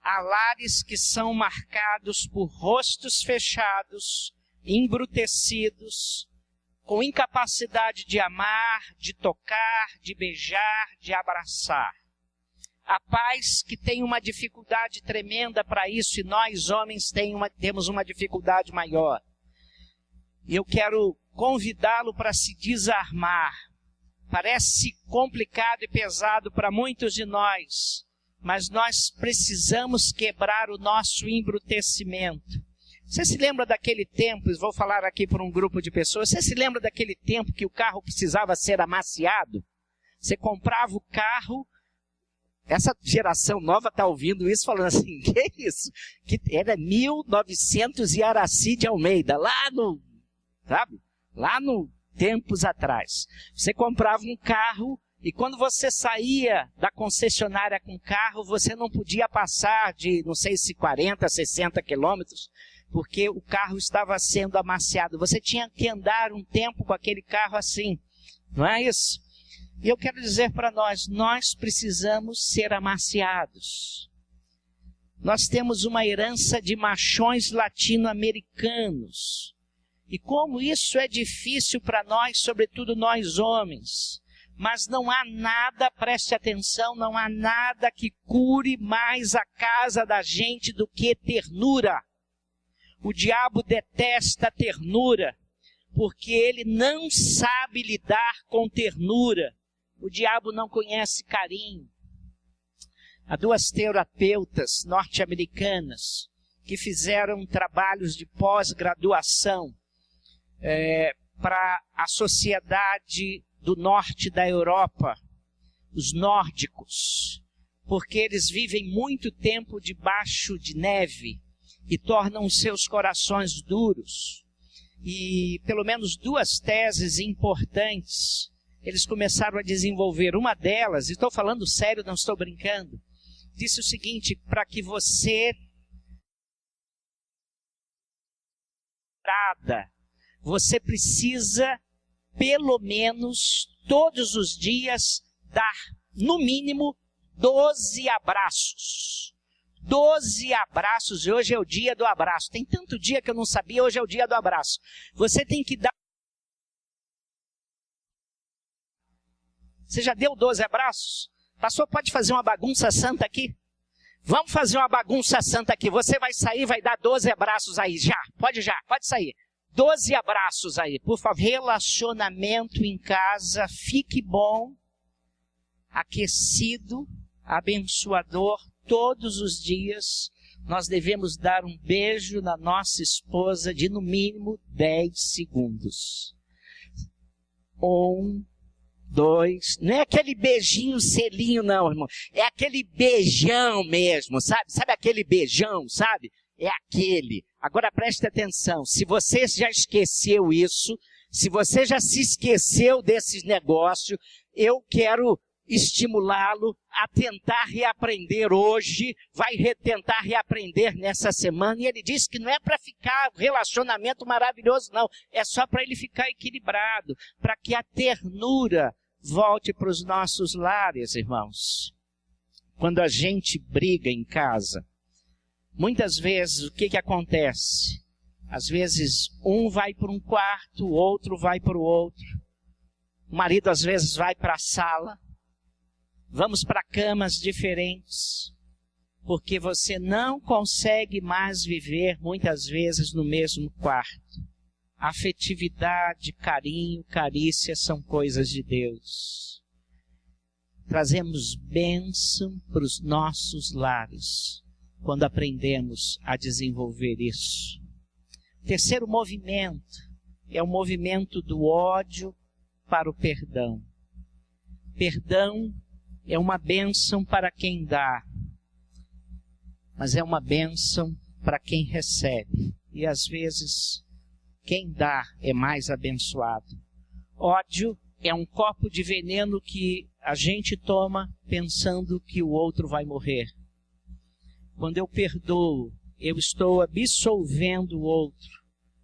Há lares que são marcados por rostos fechados, embrutecidos, com incapacidade de amar, de tocar, de beijar, de abraçar. Há pais que têm uma dificuldade tremenda para isso e nós, homens, temos uma dificuldade maior. E eu quero convidá-lo para se desarmar. Parece complicado e pesado para muitos de nós, mas nós precisamos quebrar o nosso embrutecimento. Você se lembra daquele tempo, vou falar aqui para um grupo de pessoas, você se lembra daquele tempo que o carro precisava ser amaciado? Você comprava o carro. Essa geração nova está ouvindo isso falando assim, que é isso? Que era 1900 e Araci de Almeida, lá no tempos atrás. Você comprava um carro e quando você saía da concessionária com o carro, você não podia passar de, não sei se 40, 60 quilômetros, porque o carro estava sendo amaciado. Você tinha que andar um tempo com aquele carro assim, não é isso? E eu quero dizer para nós precisamos ser amaciados. Nós temos uma herança de machões latino-americanos. E como isso é difícil para nós, sobretudo nós homens. Mas não há nada, preste atenção, não há nada que cure mais a casa da gente do que ternura. O diabo detesta a ternura, porque ele não sabe lidar com ternura. O diabo não conhece carinho. Há duas terapeutas norte-americanas que fizeram trabalhos de pós-graduação para a sociedade do norte da Europa, os nórdicos, porque eles vivem muito tempo debaixo de neve e tornam os seus corações duros. E pelo menos duas teses importantes eles começaram a desenvolver. Uma delas, e estou falando sério, não estou brincando, disse o seguinte: para que você precisa pelo menos todos os dias dar no mínimo 12 abraços. 12 abraços, e hoje é o dia do abraço. Tem tanto dia que eu não sabia, hoje é o dia do abraço. Você tem que dar. Você já deu 12 abraços? Pastor, pode fazer uma bagunça santa aqui? Vamos fazer uma bagunça santa aqui. Você vai sair, vai dar 12 abraços aí. Já, pode sair. 12 abraços aí, por favor. Relacionamento em casa, fique bom, aquecido, abençoador. Todos os dias nós devemos dar um beijo na nossa esposa de no mínimo 10 segundos. 1, 2, não é aquele beijinho, selinho não, irmão. É aquele beijão mesmo, sabe? Sabe aquele beijão, sabe? É aquele. Agora preste atenção, se você já esqueceu isso, se você já se esqueceu desses negócios, eu quero estimulá-lo a tentar reaprender hoje, vai tentar reaprender nessa semana, e ele disse que não é para ficar um relacionamento maravilhoso, não, é só para ele ficar equilibrado, para que a ternura volte para os nossos lares, irmãos. Quando a gente briga em casa, muitas vezes o que acontece? Às vezes um vai para um quarto, o outro vai para o outro, o marido às vezes vai para a sala, vamos para camas diferentes, porque você não consegue mais viver muitas vezes no mesmo quarto. Afetividade, carinho, carícia são coisas de Deus. Trazemos bênção para os nossos lares quando aprendemos a desenvolver isso. Terceiro movimento é o movimento do ódio para o perdão. Perdão é uma bênção para quem dá, mas é uma bênção para quem recebe. E às vezes, quem dá é mais abençoado. Ódio é um copo de veneno que a gente toma pensando que o outro vai morrer. Quando eu perdoo, eu estou absolvendo o outro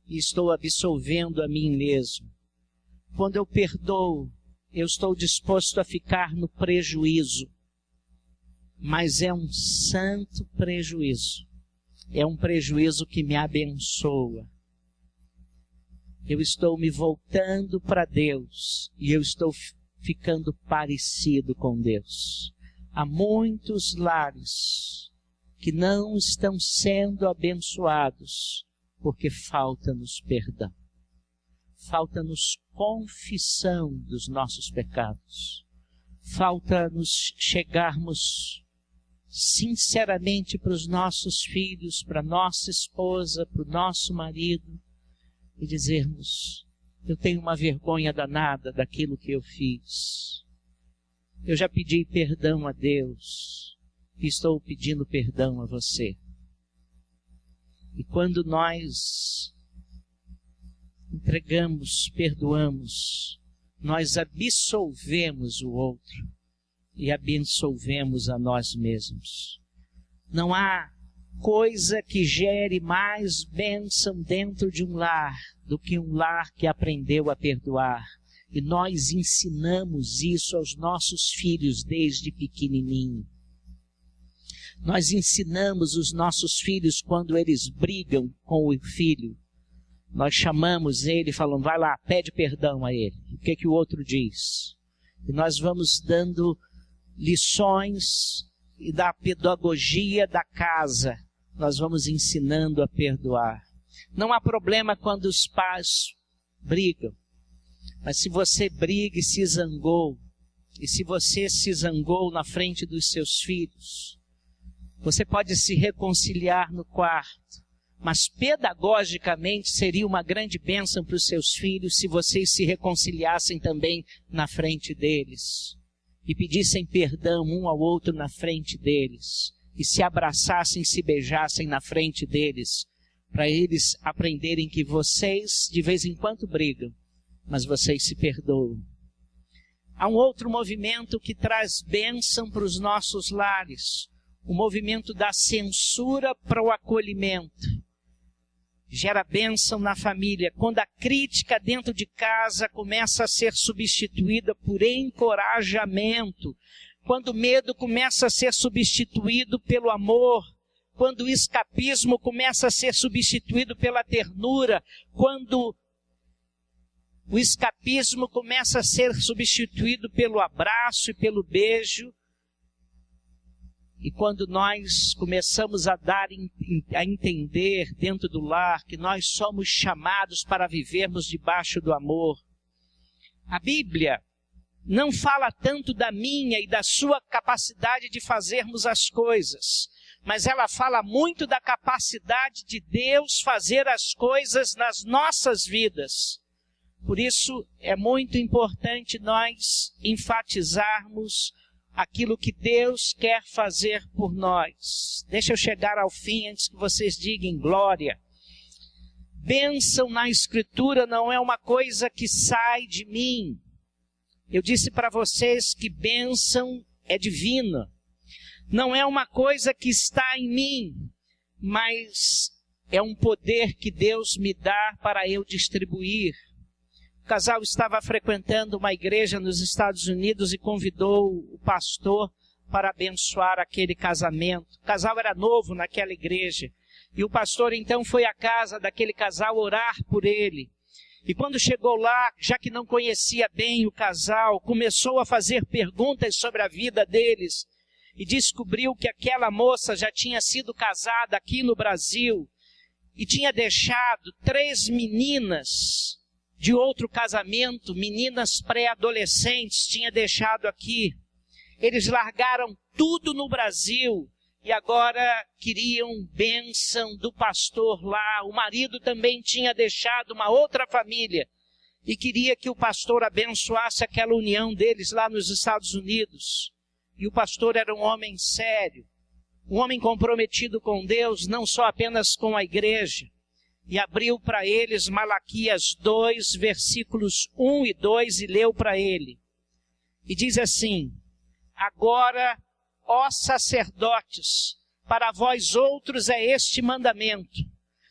e estou absolvendo a mim mesmo. Quando eu perdoo, eu estou disposto a ficar no prejuízo, mas é um santo prejuízo. É um prejuízo que me abençoa. Eu estou me voltando para Deus e eu estou ficando parecido com Deus. Há muitos lares que não estão sendo abençoados porque falta-nos perdão. Falta-nos confissão dos nossos pecados. Falta-nos chegarmos sinceramente para os nossos filhos, para nossa esposa, para o nosso marido e dizermos: eu tenho uma vergonha danada daquilo que eu fiz. Eu já pedi perdão a Deus e estou pedindo perdão a você. E quando nós entregamos, perdoamos, nós absolvemos o outro e absolvemos a nós mesmos. Não há coisa que gere mais bênção dentro de um lar do que um lar que aprendeu a perdoar. E nós ensinamos isso aos nossos filhos desde pequenininho. Nós ensinamos os nossos filhos quando eles brigam com o filho. Nós chamamos ele e falamos, vai lá, pede perdão a ele. O que o outro diz? E nós vamos dando lições e da pedagogia da casa. Nós vamos ensinando a perdoar. Não há problema quando os pais brigam. Mas se você briga e se zangou, e se você se zangou na frente dos seus filhos, você pode se reconciliar no quarto, mas pedagogicamente seria uma grande bênção para os seus filhos se vocês se reconciliassem também na frente deles, e pedissem perdão um ao outro na frente deles, e se abraçassem, se beijassem na frente deles, para eles aprenderem que vocês de vez em quando brigam, mas vocês se perdoam. Há um outro movimento que traz bênção para os nossos lares, o movimento da censura para o acolhimento. Gera bênção na família, quando a crítica dentro de casa começa a ser substituída por encorajamento, quando o medo começa a ser substituído pelo amor, quando o escapismo começa a ser substituído pela ternura, quando o escapismo começa a ser substituído pelo abraço e pelo beijo. E quando nós começamos a entender dentro do lar que nós somos chamados para vivermos debaixo do amor. A Bíblia não fala tanto da minha e da sua capacidade de fazermos as coisas, mas ela fala muito da capacidade de Deus fazer as coisas nas nossas vidas. Por isso, é muito importante nós enfatizarmos aquilo que Deus quer fazer por nós. Deixa eu chegar ao fim antes que vocês digam glória. Bênção na Escritura não é uma coisa que sai de mim. Eu disse para vocês que bênção é divina. Não é uma coisa que está em mim, mas é um poder que Deus me dá para eu distribuir. O casal estava frequentando uma igreja nos Estados Unidos e convidou o pastor para abençoar aquele casamento. O casal era novo naquela igreja. E o pastor então foi à casa daquele casal orar por ele. E quando chegou lá, já que não conhecia bem o casal, começou a fazer perguntas sobre a vida deles. E descobriu que aquela moça já tinha sido casada aqui no Brasil. E tinha deixado 3 meninas de outro casamento, meninas pré-adolescentes, tinha deixado aqui. Eles largaram tudo no Brasil e agora queriam bênção do pastor lá. O marido também tinha deixado uma outra família e queria que o pastor abençoasse aquela união deles lá nos Estados Unidos. E o pastor era um homem sério, um homem comprometido com Deus, não só apenas com a igreja. E abriu para eles Malaquias 2, versículos 1 e 2, e leu para ele. E diz assim: agora, ó sacerdotes, para vós outros é este mandamento.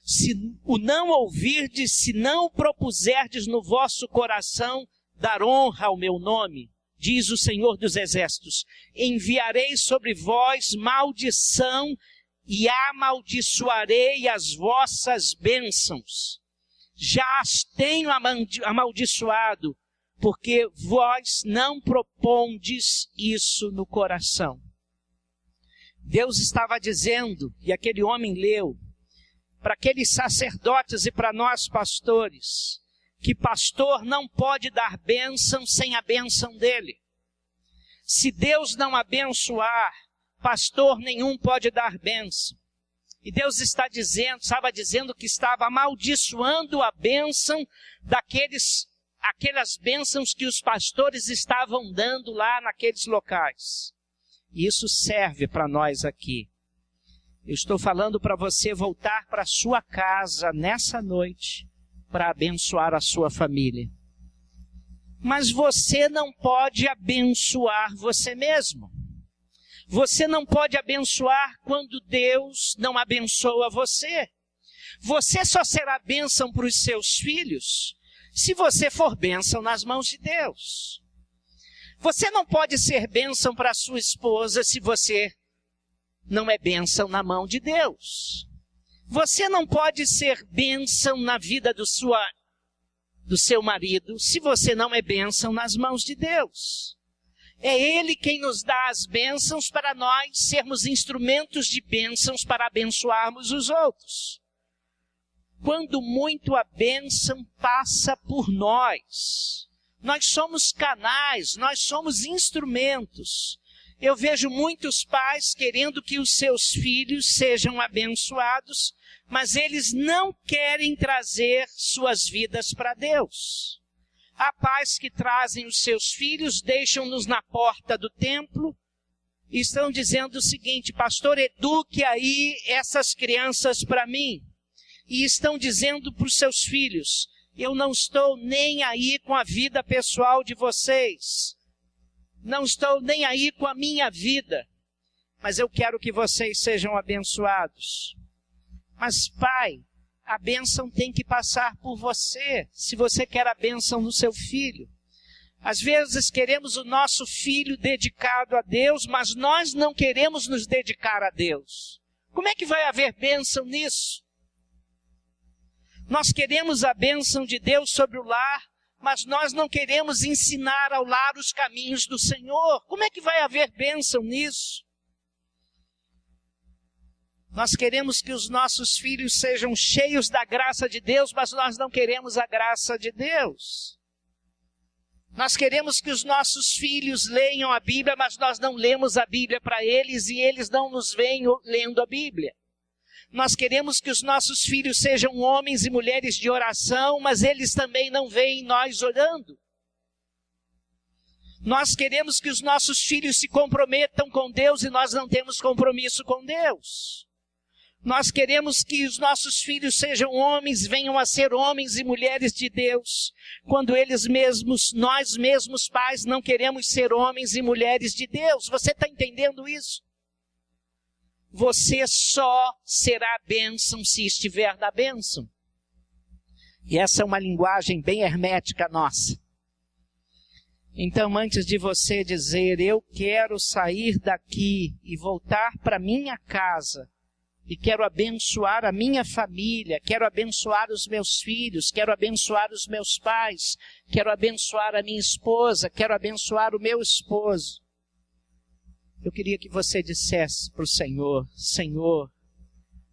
Se o não ouvirdes, se não propuserdes no vosso coração dar honra ao meu nome, diz o Senhor dos Exércitos, enviarei sobre vós maldição e amaldiçoarei as vossas bênçãos. Já as tenho amaldiçoado, porque vós não propondes isso no coração. Deus estava dizendo, e aquele homem leu, para aqueles sacerdotes e para nós pastores, que pastor não pode dar bênção sem a bênção dele. Se Deus não abençoar, pastor nenhum pode dar bênção. E Deus estava dizendo que estava amaldiçoando a bênção aquelas bênçãos que os pastores estavam dando lá naqueles locais. E isso serve para nós aqui. Eu estou falando para você voltar para a sua casa nessa noite, para abençoar a sua família. Mas você não pode abençoar você mesmo. Você não pode abençoar quando Deus não abençoa você. Você só será bênção para os seus filhos se você for bênção nas mãos de Deus. Você não pode ser bênção para a sua esposa se você não é bênção na mão de Deus. Você não pode ser bênção na vida do seu marido se você não é bênção nas mãos de Deus. É Ele quem nos dá as bênçãos para nós sermos instrumentos de bênçãos para abençoarmos os outros. Quando muito a bênção passa por nós. Nós somos canais, nós somos instrumentos. Eu vejo muitos pais querendo que os seus filhos sejam abençoados, mas eles não querem trazer suas vidas para Deus. Há pais que trazem os seus filhos, deixam-nos na porta do templo e estão dizendo o seguinte: pastor, eduque aí essas crianças para mim. E estão dizendo para os seus filhos: eu não estou nem aí com a vida pessoal de vocês. Não estou nem aí com a minha vida, mas eu quero que vocês sejam abençoados. Mas, pai, a bênção tem que passar por você, se você quer a bênção do seu filho. Às vezes queremos o nosso filho dedicado a Deus, mas nós não queremos nos dedicar a Deus. Como é que vai haver bênção nisso? Nós queremos a bênção de Deus sobre o lar, mas nós não queremos ensinar ao lar os caminhos do Senhor. Como é que vai haver bênção nisso? Nós queremos que os nossos filhos sejam cheios da graça de Deus, mas nós não queremos a graça de Deus. Nós queremos que os nossos filhos leiam a Bíblia, mas nós não lemos a Bíblia para eles e eles não nos veem lendo a Bíblia. Nós queremos que os nossos filhos sejam homens e mulheres de oração, mas eles também não veem nós orando. Nós queremos que os nossos filhos se comprometam com Deus e nós não temos compromisso com Deus. Nós queremos que os nossos filhos sejam homens, venham a ser homens e mulheres de Deus, quando eles mesmos, nós mesmos pais, não queremos ser homens e mulheres de Deus. Você está entendendo isso? Você só será bênção se estiver na bênção. E essa é uma linguagem bem hermética nossa. Então, antes de você dizer, eu quero sair daqui e voltar para minha casa, e quero abençoar a minha família, quero abençoar os meus filhos, quero abençoar os meus pais, quero abençoar a minha esposa, quero abençoar o meu esposo. Eu queria que você dissesse para o Senhor: Senhor,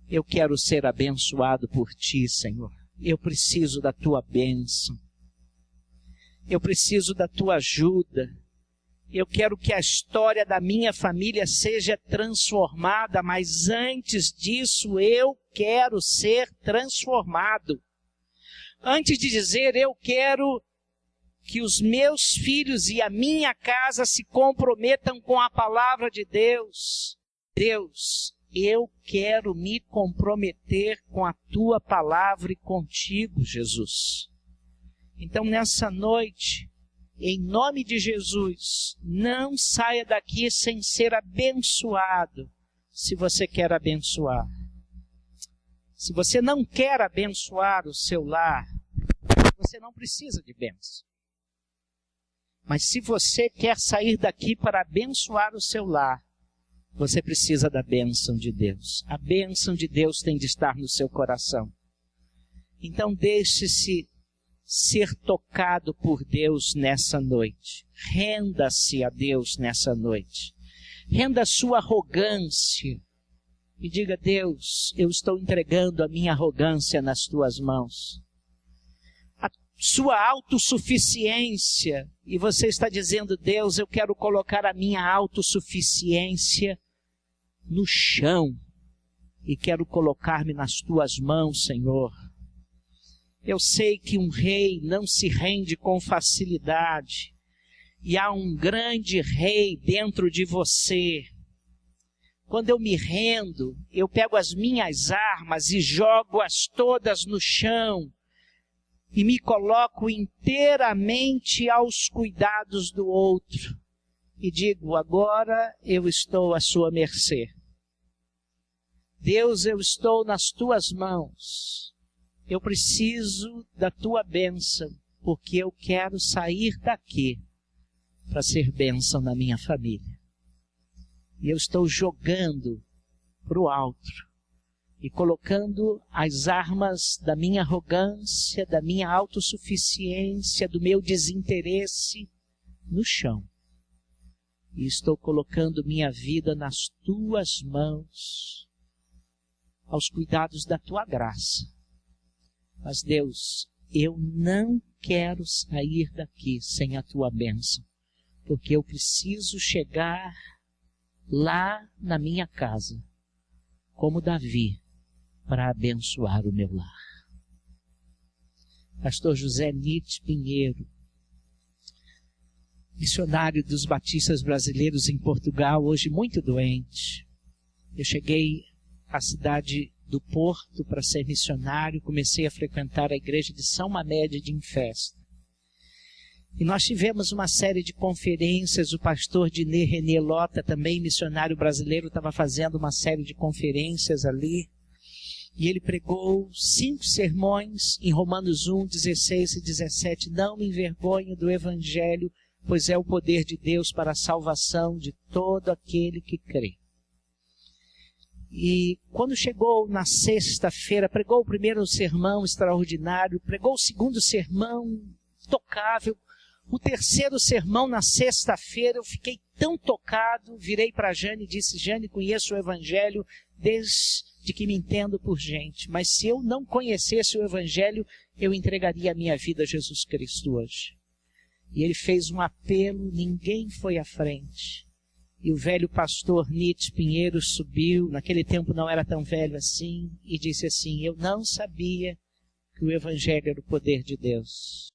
eu quero ser abençoado por Ti, Senhor. Eu preciso da Tua bênção. Eu preciso da Tua ajuda. Eu quero que a história da minha família seja transformada, mas antes disso eu quero ser transformado. Antes de dizer eu quero que os meus filhos e a minha casa se comprometam com a palavra de Deus. Deus, eu quero me comprometer com a Tua palavra e contigo, Jesus. Então, nessa noite, em nome de Jesus, não saia daqui sem ser abençoado, se você quer abençoar. Se você não quer abençoar o seu lar, você não precisa de bênção. Mas se você quer sair daqui para abençoar o seu lar, você precisa da bênção de Deus. A bênção de Deus tem de estar no seu coração. Então deixe-se ser tocado por Deus nessa noite. Renda-se a Deus nessa noite. Renda a sua arrogância e diga: Deus, eu estou entregando a minha arrogância nas Tuas mãos. A sua autossuficiência, e você está dizendo: Deus, eu quero colocar a minha autossuficiência no chão e quero colocar-me nas Tuas mãos, Senhor. Eu sei que um rei não se rende com facilidade, e há um grande rei dentro de você. Quando eu me rendo, eu pego as minhas armas e jogo-as todas no chão, e me coloco inteiramente aos cuidados do outro e digo, agora eu estou à sua mercê. Deus, eu estou nas tuas mãos. Eu preciso da tua bênção, porque eu quero sair daqui para ser bênção na minha família. E eu estou jogando para o alto e colocando as armas da minha arrogância, da minha autossuficiência, do meu desinteresse no chão. E estou colocando minha vida nas tuas mãos, aos cuidados da tua graça. Mas Deus, eu não quero sair daqui sem a tua bênção, porque eu preciso chegar lá na minha casa, como Davi, para abençoar o meu lar. Pastor José Nietzsche Pinheiro, missionário dos batistas brasileiros em Portugal, hoje muito doente. Eu cheguei à cidade do Porto para ser missionário, comecei a frequentar a igreja de São Mamédia de Infesta. E nós tivemos uma série de conferências, o pastor Diné René Lota, também missionário brasileiro, estava fazendo uma série de conferências ali. E ele pregou 5 sermões em Romanos 1, 16 e 17. Não me envergonho do Evangelho, pois é o poder de Deus para a salvação de todo aquele que crê. E quando chegou na sexta-feira, pregou o primeiro sermão extraordinário, pregou o segundo sermão tocável, o terceiro sermão na sexta-feira, eu fiquei tão tocado, virei para a Jane e disse, Jane, conheço o Evangelho desde que me entendo por gente, mas se eu não conhecesse o Evangelho, eu entregaria a minha vida a Jesus Cristo hoje. E ele fez um apelo, ninguém foi à frente. E o velho pastor Nietzsche Pinheiro subiu, naquele tempo não era tão velho assim, e disse assim, eu não sabia que o Evangelho era o poder de Deus.